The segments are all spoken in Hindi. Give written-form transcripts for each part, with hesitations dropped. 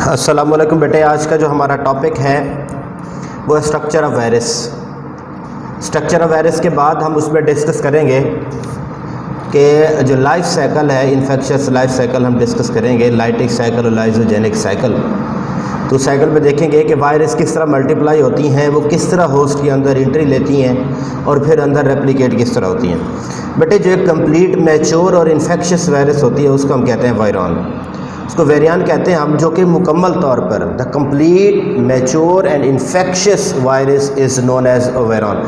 अस्सलाम वालेकुम बेटे। आज का जो हमारा टॉपिक है वो है structure of virus. Structure of virus के बाद हम उसमें डिस्कस करेंगे कि जो लाइफ साइकिल है, इन्फेक्शियस लाइफ साइकिल हम डिस्कस करेंगे, लाइटिक साइकिल और लाइजोजेनिक साइकिल। तो साइकिल में देखेंगे कि वायरस किस तरह मल्टीप्लाई होती हैं, वो किस तरह होस्ट के अंदर एंट्री लेती हैं और फिर अंदर रेप्लिकेट किस तरह होती हैं। बेटे जो एक कंप्लीट मैच्योर और इन्फेक्शियस वायरस होती है उसको हम कहते हैं वायरॉन, उसको वेरियान कहते हैं हम, जो कि मुकम्मल तौर पर the complete mature and infectious virus is known as virion.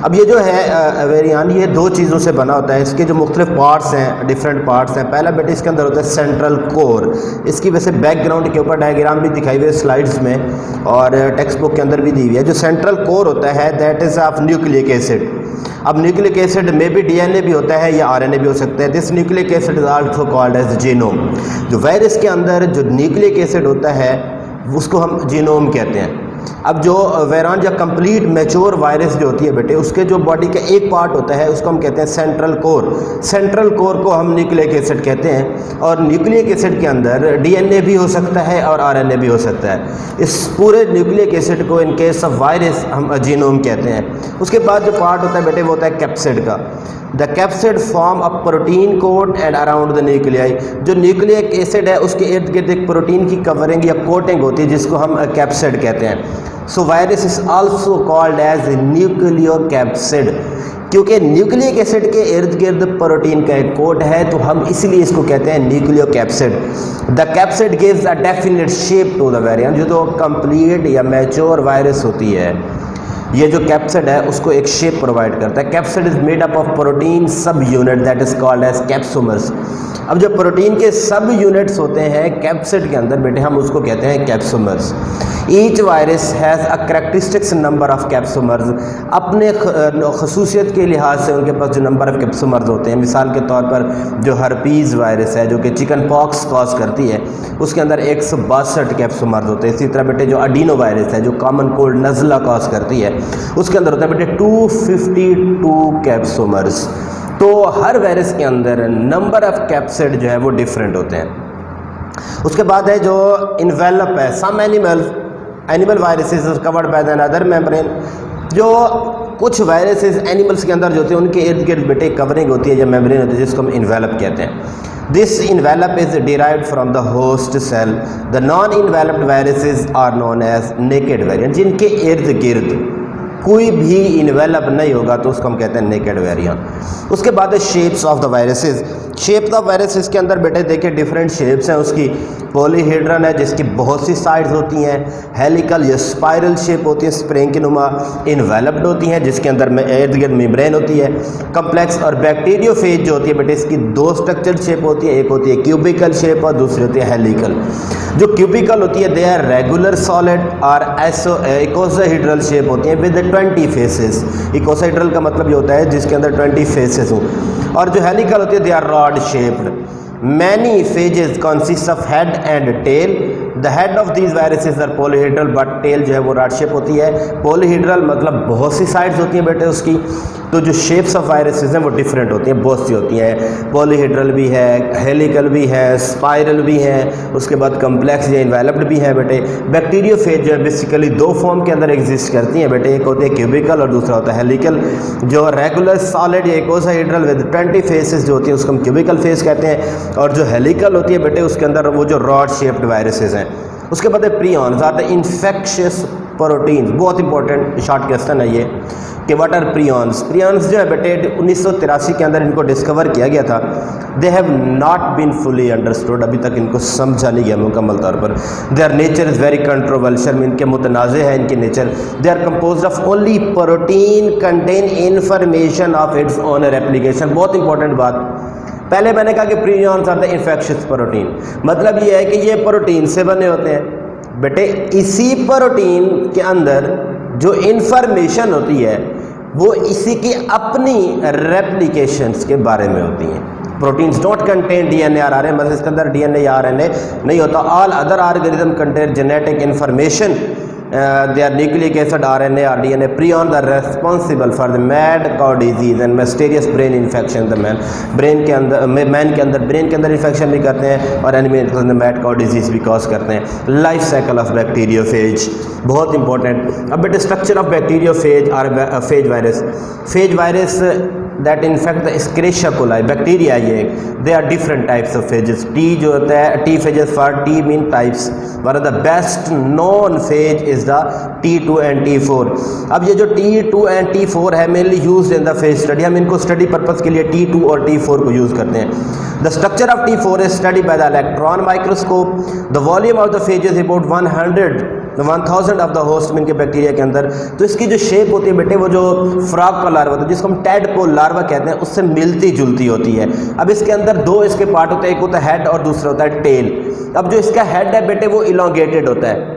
अब ये जो है वेरियान, ये दो चीज़ों से बना होता है। इसके जो मुख्तलिफ पार्ट्स हैं, डिफरेंट पार्ट्स हैं। पहला बेटे इसके अंदर होता है सेंट्रल कोर। इसकी वैसे बैकग्राउंड के ऊपर डायग्राम भी दिखाई हुई है स्लाइड्स में और टेक्स्ट बुक के अंदर भी दी हुई है। जो सेंट्रल कोर होता है that is of nucleic acid. अब न्यूक्लिक एसिड में भी डीएनए भी होता है या आरएनए भी हो सकता है। This nucleic acid is also called as genome. जो वायरस के अंदर जो न्यूक्लिक एसिड होता है उसको हम जीनोम कहते हैं। अब जो वेरान या कंप्लीट मैच्योर वायरस जो होती है बेटे, उसके जो बॉडी का एक पार्ट होता है उसको हम कहते हैं सेंट्रल कोर। सेंट्रल कोर को हम न्यूक्लिक एसिड कहते हैं और न्यूक्लिक एसिड के अंदर डीएनए भी हो सकता है और आरएनए भी हो सकता है। इस पूरे न्यूक्लिक एसिड को इन केस ऑफ वायरस हम जीनोम कहते हैं। उसके बाद जो पार्ट होता है बेटे वो होता है कैप्सिड का। The capsid form a protein coat and around the nuclei. जो न्यूक्लिक एसिड है उसके इर्द गिर्द एक प्रोटीन की कवरिंग या कोटिंग होती है जिसको हम कैप्सिड कहते हैं। So virus is also called as nucleocapsid. क्योंकि न्यूक्लिक एसिड के इर्द गिर्द प्रोटीन का एक कोट है तो हम इसलिए इसको कहते हैं nucleocapsid. The capsid gives a definite shape to the variant. जो तो कंप्लीट या मैच्योर वायरस होती है, ये जो कैप्सिड है उसको एक शेप प्रोवाइड करता है। Capsid is made up of protein subunit that is called as capsomers. अब जो प्रोटीन के सब यूनिट्स होते हैं कैप्सिड के अंदर बेटे, हम उसको कहते हैं capsomeres. Each virus has a characteristics number of capsomeres. अपने खसूसियत के लिहाज से उनके पास जो नंबर ऑफ कैप्सोमर्स होते हैं, मिसाल के तौर पर जो हर्पीज़ वायरस है जो कि चिकन पॉक्स कॉज करती है, उसके अंदर 162 कैप्सोमर्स होते हैं। इसी तरह बेटे जो अडीनो वायरस है जो कॉमन कोल्ड नज़ला कॉज करती है, उसके अंदर होता है बेटे 252 कैप्सोमर्स। तो हर वायरस के अंदर नंबर ऑफ कैप्सिड जो है वो डिफरेंट होते हैं। उसके बाद है जो इन्वेलप है। Some animal viruses covered by the other membrane. जो कुछ वायरसेस एनिमल्स के अंदर जो होते हैं उनके इर्द गिर्द बेटे कवरिंग होती है या मेम्ब्रेन होती है जिसको हम इन्वेलप कहते हैं। This envelope is derived from the host cell. The non enveloped viruses are known as naked variant. जिनके इर्द गिर्द कोई भी इन्वेलप नहीं होगा तो उसको हम कहते हैं नेकेड वेरिएंट। उसके बाद है shapes of the viruses. Shapes of viruses के अंदर बेटे देखिए डिफरेंट शेप्स हैं उसकी। पॉलीहेड्रन है जिसकी बहुत सी साइड्स होती हैं। हेलिकल या स्पाइरल शेप होती है, स्प्रिंग की नुमा। इन्वेलप्ड होती हैं जिसके अंदर में इर्द गिर्द मेम्ब्रेन होती है। कम्प्लेक्स और बैक्टीरियोफेज जो होती है बेटे, इसकी दो स्ट्रक्चर्ड शेप होती है। एक होती है क्यूबिकल शेप और दूसरी होती है हेलिकल। जो क्यूबिकल होती है दे आर रेगुलर सॉलिड और इकोसाहेड्रल शेप होती है विद 20 फेसेस। इकोसाहेड्रल का मतलब ये होता है जिसके अंदर 20 फेसेस हों। और जो हेलिकल होती है they are rod shaped. Many phages consist of head and tail. The head of these viruses are polyhedral but tail जो है वो रॉड शेप होती है। पॉलीहेड्रल मतलब बहुत सी साइड्स होती हैं बेटे उसकी। तो जो शेप्स ऑफ वायरसेस हैं वो डिफरेंट होती हैं, बहुत सी होती हैं। पॉलीहेड्रल भी है, हेलिकल भी है, स्पाइरल भी है, उसके बाद कम्प्लेक्स या इन्वेलप्ड भी है बेटे। बैक्टीरियोफेज जो है बेसिकली दो फॉर्म के अंदर एग्जिस्ट करती हैं बेटे, एक होते हैं क्यूबिकल और दूसरा होता है हेलिकल। जो रेगुलर सॉलिड या इकोसाहेड्रल विद 20 फेसेस जो होती है उसको हम क्यूबिकल फेस कहते हैं। और जो हेलिकल होती है बेटे उसके अंदर वो जो रॉड शेप्ड वायरसेस हैं। उसके बाद है prions are the infectious protein. बहुत इंपॉर्टेंट शॉर्ट क्वेश्चन है ये कि व्हाट आर प्रियॉन्स। प्रियॉन्स जो है बेटे 1983 के अंदर इनको डिस्कवर किया गया था। They have not been fully understood. अभी तक इनको समझा नहीं गया मुकम्मल तौर पर। Their nature is very controversial. इनके मुतनाज़े है इनके nature. They are compose of only protein contain information of its own replication. बहुत इंपॉर्टेंट बात, पहले मैंने कहा कि prions are the infectious protein. मतलब ये है कि ये प्रोटीन से बने होते हैं बेटे। इसी प्रोटीन के अंदर जो इन्फॉर्मेशन होती है वो इसी की अपनी रेप्लिकेशंस के बारे में होती हैं। प्रोटीन्स डोंट कंटेन डीएनए और आरएनए। मतलब इसके अंदर डीएनए या आरएनए नहीं होता। All other organism contain genetic information they are nucleic acid RNA और DNA prion the responsible for the mad cow disease and mysterious brain infection the man के अंदर इन्फेक्शन भी करते हैं और एनिमल के अंदर मैड काउ डिजीज भी कॉज करते हैं। लाइफ साइकिल ऑफ बैक्टीरियोफेज बहुत इंपॉर्टेंट। अब बेटे स्ट्रक्चर ऑफ बैक्टीरियोफेज और phage virus that infect the Escherichia coli bacteria, ये they are different types of phages. T जो होता है T phages for T mean types, one of the best known phage is the T2 and T4। अब ये जो T2 एंड T4 है mainly use in the phase study, हम इनको स्टडी पर्पज के लिए T2 और T4 को यूज करते हैं। The structure of T4 is study by the electron microscope. The volume of the phase is about 1000 of the host में इनके बैक्टीरिया के अंदर। तो इसकी जो शेप होती है बेटे वो जो फ्रॉग का लार्वा होता है जिसको हम टैडपोल लार्वा कहते हैं उससे मिलती जुलती होती है। अब इसके अंदर दो इसके पार्ट होते हैं, एक होता है हेड और दूसरा होता है टेल। अब जो इसका हेड है बेटे वो इलोंगेटेड होता है।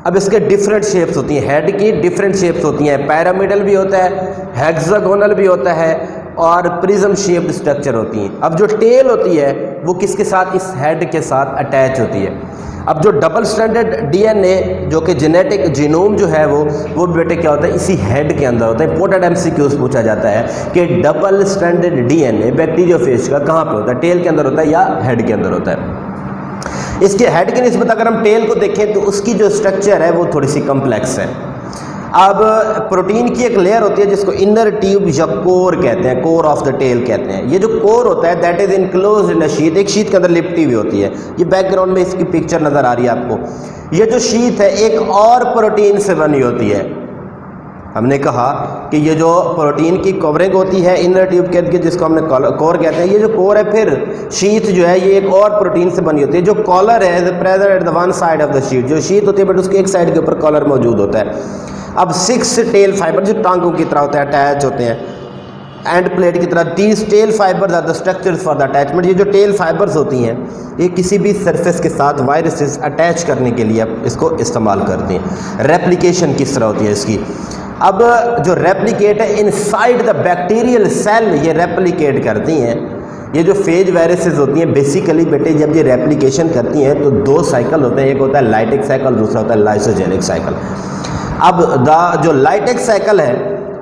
अब इसके डिफरेंट शेप्स होती हैं, हेड की डिफरेंट शेप्स होती हैं, पैरामिडल भी होता है, हेक्सागोनल भी होता है और प्रिज्म शेप्ड स्ट्रक्चर होती हैं। अब जो टेल होती है वो किसके साथ, इस हेड के साथ अटैच होती है। अब जो डबल स्ट्रैंडेड DNA जो कि जेनेटिक जीनोम जो है वो बेटे क्या होता है इसी हेड के अंदर होता है। इंपॉर्टेंट MCQs पूछा जाता है कि डबल स्ट्रैंडेड DNA बैक्टीरियोफेज का कहाँ पे होता है, टेल के अंदर होता है या हेड के अंदर होता है। इसके हेड की निस्बत अगर हम टेल को देखें तो उसकी जो स्ट्रक्चर है वो थोड़ी सी कम्प्लेक्स है। अब प्रोटीन की एक लेयर होती है जिसको इनर ट्यूब या कोर कहते हैं, कोर ऑफ द टेल कहते हैं। ये जो कोर होता है that is enclosed in a sheath, एक शीथ के अंदर लिपटी हुई होती है। ये बैकग्राउंड में इसकी पिक्चर नजर आ रही है आपको। ये जो शीथ है एक और प्रोटीन से बनी होती है। हमने कहा कि ये जो प्रोटीन की कवरिंग होती है इनर ट्यूब के अंदर जिसको हमने कोर कहते हैं, ये जो कोर है फिर शीथ जो है ये एक और प्रोटीन से बनी होती है। जो कॉलर है present at the one side of the sheath, जो शीथ होती है बट उसके एक साइड के ऊपर कॉलर मौजूद होता है। अब 6 टेल फाइबर जो टांगों की तरह होते हैं अटैच होते हैं एंड प्लेट की तरह। These tail fibres are the structures for the attachment. ये जो टेल फाइबर्स होती हैं ये किसी भी सरफेस के साथ वायरसेस अटैच करने के लिए इसको इस्तेमाल करते हैं। रेप्लिकेशन किस तरह होती है इसकी। अब जो रेप्लिकेट है इनसाइड द बैक्टीरियल सेल ये रेप्लिकेट करती हैं। ये जो फेज वायरसेस होती हैं बेसिकली बेटे जब ये रेप्लिकेशन करती हैं तो दो साइकिल होते हैं, एक होता है लाइटिक साइकिल, दूसरा होता है लाइसोजेनिक साइकिल। अब जो लाइटिक साइकिल है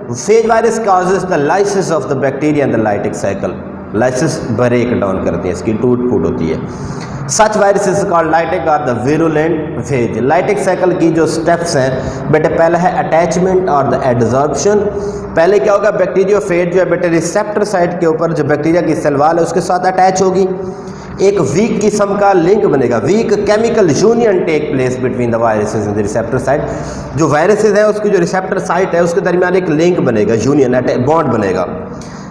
phage virus causes the lysis of the bacteria in the lytic cycle, lysis break down करती है, इसकी टूट फूट होती है। Such viruses called lytic are the virulent phage. Lytic cycle की जो स्टेप्स हैं बेटे पहला है अटैचमेंट और द एडजॉर्प्शन। पहले क्या होगा बैक्टीरियोफेज जो है बेटे रिसेप्टर साइट के ऊपर जो बैक्टीरिया की सेल वाल है उसके साथ अटैच होगी। एक वीक किस्म का लिंक बनेगा, weak chemical union take place between the viruses in the receptor site. जो वायरसेस है उसकी जो रिसेप्टर साइट है उसके दरमियान एक लिंक बनेगा, यूनियन बॉन्ड बनेगा।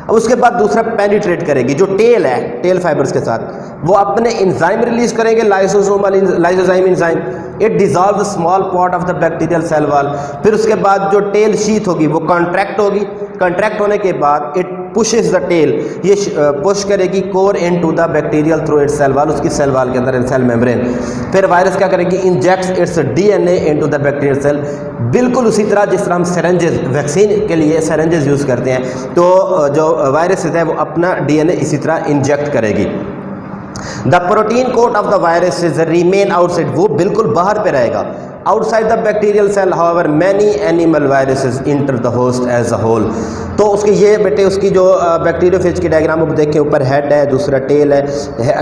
अब उसके बाद दूसरा पेनिट्रेट करेगी जो टेल है टेल फाइबर्स के साथ, वो अपने इंजाइम रिलीज करेंगे lysozyme enzyme. It dissolve the small part of the bacterial cell wall. फिर उसके बाद जो टेल शीथ होगी वो कॉन्ट्रैक्ट होगी, कॉन्ट्रैक्ट होने के बाद इट पुशेस द टेल, ये पुश करेगी core into the bacterial through its cell wall, उसकी सेल वॉल के अंदर सेल मेम्ब्रेन। फिर वायरस क्या करेगी injects its DNA into the bacterial cell. बिल्कुल उसी तरह जिस तरह हम सिरेंजेस वैक्सीन के लिए सिरेंजेस यूज़ करते हैं तो जो वायरस है वो अपना DNA इसी तरह इंजेक्ट करेगी। The protein coat of the virus is remain outside, वो बिल्कुल बाहर पे रहेगा outside the bacterial cell. However many animal viruses enter the host as a whole. तो उसके ये बेटे उसकी जो बैक्टीरियोफेज की डायग्राम आप देखें ऊपर हेड है, दूसरा टेल है,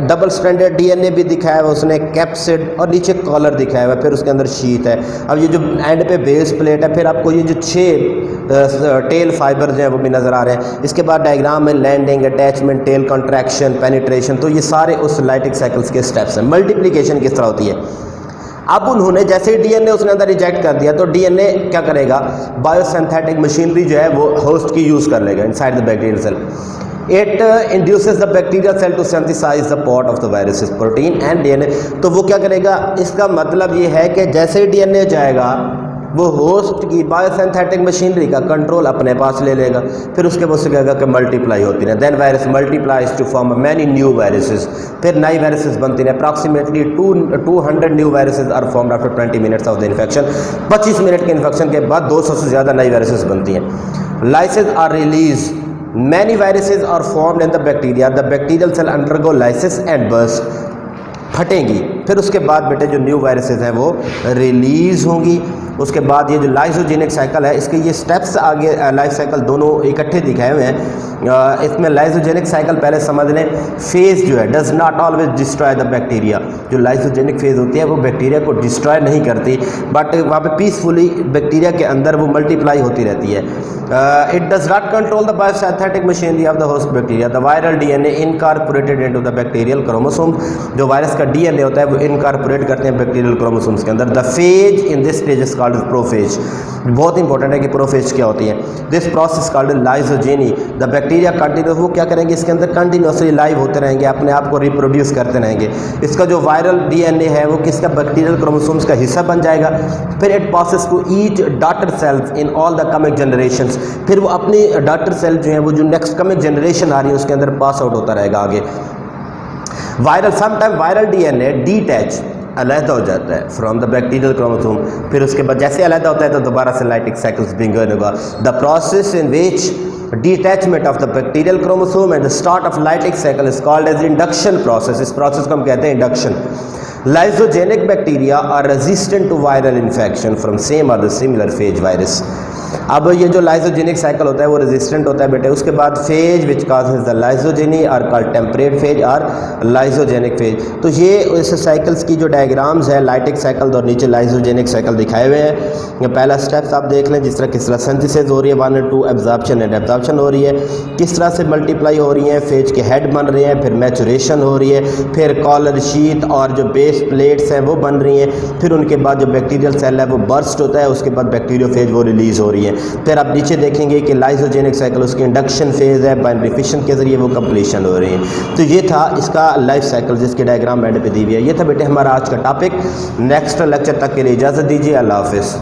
डबल स्ट्रैंडेड DNA भी दिखाया हुआ उसने, कैप्सिड और नीचे कॉलर दिखाया हुआ है, फिर उसके अंदर शीथ है। अब ये जो एंड पे बेस प्लेट है, फिर आपको ये जो 6 टेल फाइबर्स हैं वो भी नज़र आ रहे हैं। इसके बाद डायग्राम में landing, attachment, tail contraction, penetration, तो ये सारे उस लाइटिक साइकिल्स के स्टेप्स हैं। मल्टीप्लिकेशन किस तरह होती है। अब उन्होंने जैसे ही DNA उसने अंदर रिजेक्ट कर दिया तो DNA क्या करेगा, बायोसिंथेटिक मशीनरी जो है वो होस्ट की यूज़ कर लेगा inside the bacterial cell. It induces the bacterial cell to synthesise the part of the viruses protein and DNA। तो वो क्या करेगा, इसका मतलब ये है कि जैसे ही DNA जाएगा वो होस्ट की बायोसिंथेटिक मशीनरी का कंट्रोल अपने पास ले लेगा। फिर उसके बाद से कहेगा कि मल्टीप्लाई होती है, then virus multiplies to form many new viruses. फिर नई वायरसेस बनती हैं। Approximately 200 new viruses are formed after 20 minutes of the infection. 25 minute के इन्फेक्शन के बाद 200 से ज़्यादा नई वायरसेस बनती हैं। Lyses are release, many viruses are formed in the bacteria, the bacterial cell undergo lysis and burst, फटेंगी। फिर उसके बाद बेटे जो न्यू वायरसेस हैं वो रिलीज़ होंगी। उसके बाद ये जो लाइसोजेनिक साइकिल है इसके ये स्टेप्स आगे लाइफ साइकिल दोनों इकट्ठे दिखाए हुए हैं। इसमें लाइसोजेनिक साइकिल पहले समझ लें, फेज़ जो है does not always destroy the bacteria. जो लाइसोजेनिक फेज़ होती है वो बैक्टीरिया को डिस्ट्रॉय नहीं करती, बट वहाँ पे पीसफुली बैक्टीरिया के अंदर वो मल्टीप्लाई होती रहती है। It does not control the biosynthetic machinery of the host bacteria. The viral DNA incorporated into the bacterial chromosome. जो वायरस का डीएनए होता है वो इनकॉर्पोरेट करते हैं बैक्टीरियल क्रोमोसोम्स के अंदर। The phase in this stage is called prophase. बहुत इंपॉर्टेंट है कि प्रोफेज क्या होती है। This process called lysogeny. The bacteria continue, वो क्या करेंगे इसके अंदर कंटिन्यूसली लाइव होते रहेंगे, अपने आप को रिप्रोड्यूस करते रहेंगे। इसका जो वायरल डीएनए है वो किसका, बैक्टीरियल क्रोमोसोम्स का हिस्सा बन जाएगा। फिर it passes to each daughter cells in all the coming generations. फिर वो अपनी डॉटर सेल जो है वो जो नेक्स्ट कमिंग जनरेशन आ रही है उसके अंदर पास आउट होता रहेगा आगे। Viral sometime viral DNA detach, अलहदा हो जाता है फ्रॉम द बैक्टीरियल क्रोमोसोम। फिर उसके बाद जैसे अलहदा होता है तो दोबारा से लाइटिक साइकिल्स बिगिन होगा। The process in which detachment of the bacterial chromosome and the start of lytic cycle is called as induction process। इस प्रोसेस को हम कहते हैं induction. Lysogenic bacteria are resistant to viral infection from same or the similar phage virus। अब ये जो लाइसोजेनिक साइकिल होता है वो रेजिस्टेंट होता है बेटे। उसके बाद phage which causes the lysogeny are called temperate phage और लाइसोजेनिक फेज। तो ये इस साइकिल्स की जो डायग्राम्स है, लाइटिक साइकिल और नीचे लाइसोजेनिक साइकिल दिखाए हुए हैं। ये पहला स्टेप्स आप देख लें, जिस तरह सिंथेसिस हो रही है 1 और 2, एब्जॉर्प्शन एंड एब्जॉर्प्शन हो रही है, किस तरह से मल्टीप्लाई हो रही है, फेज के हेड बन रहे हैं, फिर मैचुरेशन हो रही है, फिर कॉलर शीट और जो बेस प्लेट्स हैं वो बन रही हैं, फिर उनके बाद जो बैक्टीरियल सेल है वो बर्स्ट होता है, उसके बाद बैक्टीरियोफेज वो रिलीज़ हो रही है। फिर आप नीचे देखेंगे कि लाइसोजेनिक साइकिल उसकी इंडक्शन फेज़ है, बाइनरी फिशन के ज़रिए वो कंप्लीशन हो रही है। तो ये था इसका लाइफ साइकिल जिसकी डायग्राम एंड पे दी हुई है। ये था बेटे हमारा आज का टॉपिक। नेक्स्ट लेक्चर तक के लिए इजाज़त दीजिए। अल्लाह हाफिज़।